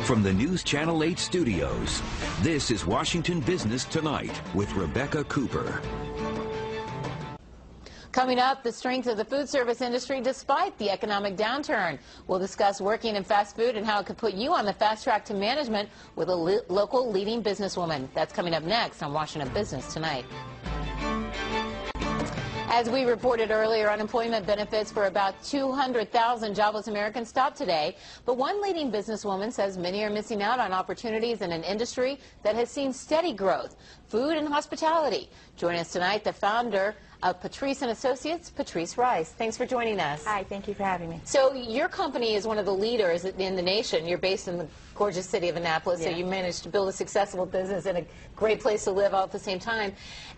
From the News Channel 8 studios, this is Washington Business Tonight with Rebecca Cooper. Coming up, the strength of the food service industry despite the economic downturn. We'll discuss working in fast food and how it could put you on the fast track to management with a local leading businesswoman. That's coming up next on Washington Business Tonight. As we reported earlier, unemployment benefits for about 200,000 jobless Americans stopped today. But one leading businesswoman says many are missing out on opportunities in an industry that has seen steady growth, food and hospitality. Joining us tonight, the founder of Patrice and Associates, Patrice Rice. Thanks for joining us. Hi, thank you for having me. So your company is one of the leaders in the nation. You're based in the gorgeous city of Annapolis, so you managed to build a successful business and a great place to live all at the same time.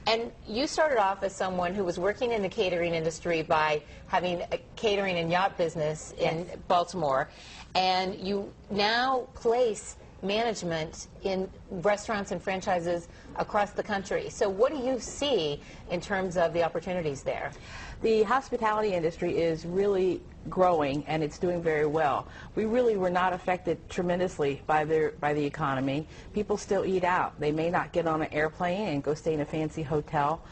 And you started off as someone who was working in the catering industry by having a catering and yacht business in Baltimore, and you now place management in restaurants and franchises across the country. So what do you see in terms of the opportunities there? The hospitality industry is really growing, and it's doing very well. We really were not affected tremendously by the economy. People still eat out. They may not get on an airplane and go stay in a fancy hotel,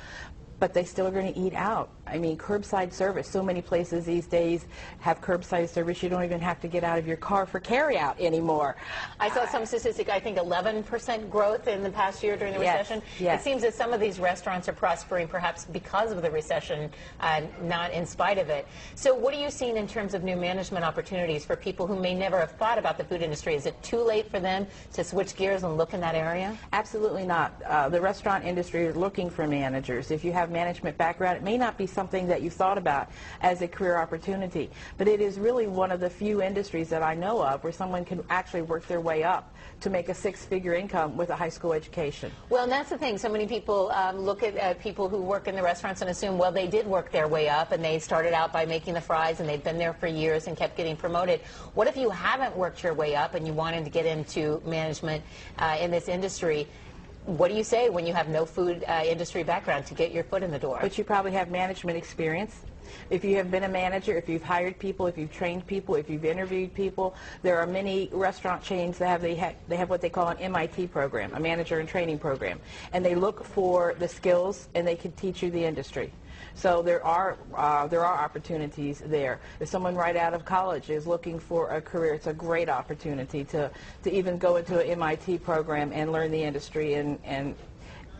but they still are going to eat out. I mean, curbside service. So many places these days have curbside service. You don't even have to get out of your car for carry-out anymore. I saw some statistic, I think 11% growth in the past year during the recession. Yes. It seems that some of these restaurants are prospering perhaps because of the recession, not in spite of it. So what are you seeing in terms of new management opportunities for people who may never have thought about the food industry? Is it too late for them to switch gears and look in that area? Absolutely not. The restaurant industry is looking for managers. If you have management background, it may not be something that you thought about as a career opportunity, but it is really one of the few industries that I know of where someone can actually work their way up to make a six-figure income with a high school education. Well, and that's the thing. So many people look at people who work in the restaurants and assume, well, they did work their way up and they started out by making the fries and they've been there for years and kept getting promoted. What if you haven't worked your way up and you wanted to get into management in this industry? What do you say when you have no food industry background to get your foot in the door? But you probably have management experience. If you have been a manager, if you've hired people, if you've trained people, if you've interviewed people, there are many restaurant chains that they have what they call an MIT program, a manager and training program, and they look for the skills and they can teach you the industry. So there are opportunities there. If someone right out of college is looking for a career, it's a great opportunity to even go into an MIT program and learn the industry. And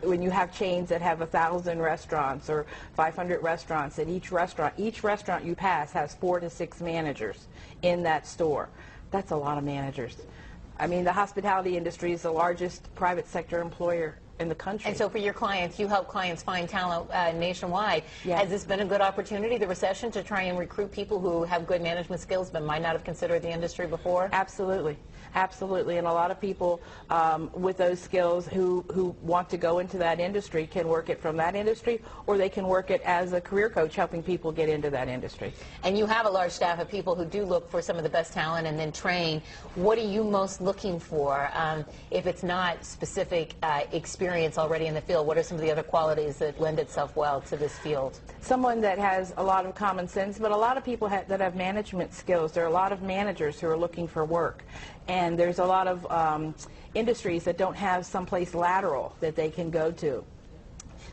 when you have chains that have 1,000 restaurants or 500 restaurants, and each restaurant you pass has 4 to 6 managers in that store. That's a lot of managers. I mean, the hospitality industry is the largest private sector employer in the country. And so for your clients, you help clients find talent nationwide. Yes. Has this been a good opportunity, the recession, to try and recruit people who have good management skills but might not have considered the industry before? Absolutely. Absolutely. And a lot of people with those skills who want to go into that industry can work it from that industry, or they can work it as a career coach helping people get into that industry. And you have a large staff of people who do look for some of the best talent and then train. What are you most looking for? If it's not specific experience already in the field, what are some of the other qualities that lend itself well to this field? Someone that has a lot of common sense, but a lot of people that have management skills. There are a lot of managers who are looking for work, and there's a lot of industries that don't have someplace lateral that they can go to.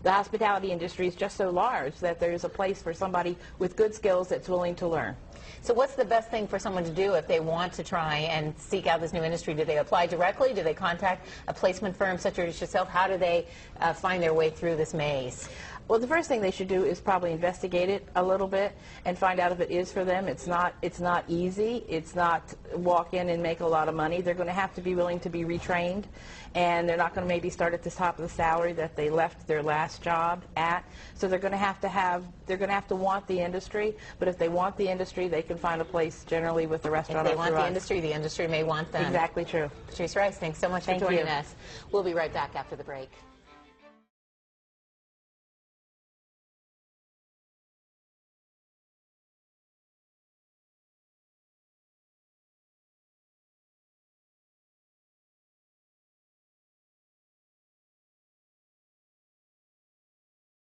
The hospitality industry is just so large that there's a place for somebody with good skills that's willing to learn. So what's the best thing for someone to do if they want to try and seek out this new industry? Do they apply directly? Do they contact a placement firm such as yourself? How do they find their way through this maze? Well, the first thing they should do is probably investigate it a little bit and find out if it is for them. It's not easy. It's not walk in and make a lot of money. They're going to have to be willing to be retrained, and they're not going to maybe start at the top of the salary that they left their last job at. So they're going to have to want the industry. But if they want the industry, they can find a place generally with the restaurant. If they want the industry may want them. Exactly true. Patrice Rice, thanks so much for joining us. We'll be right back after the break.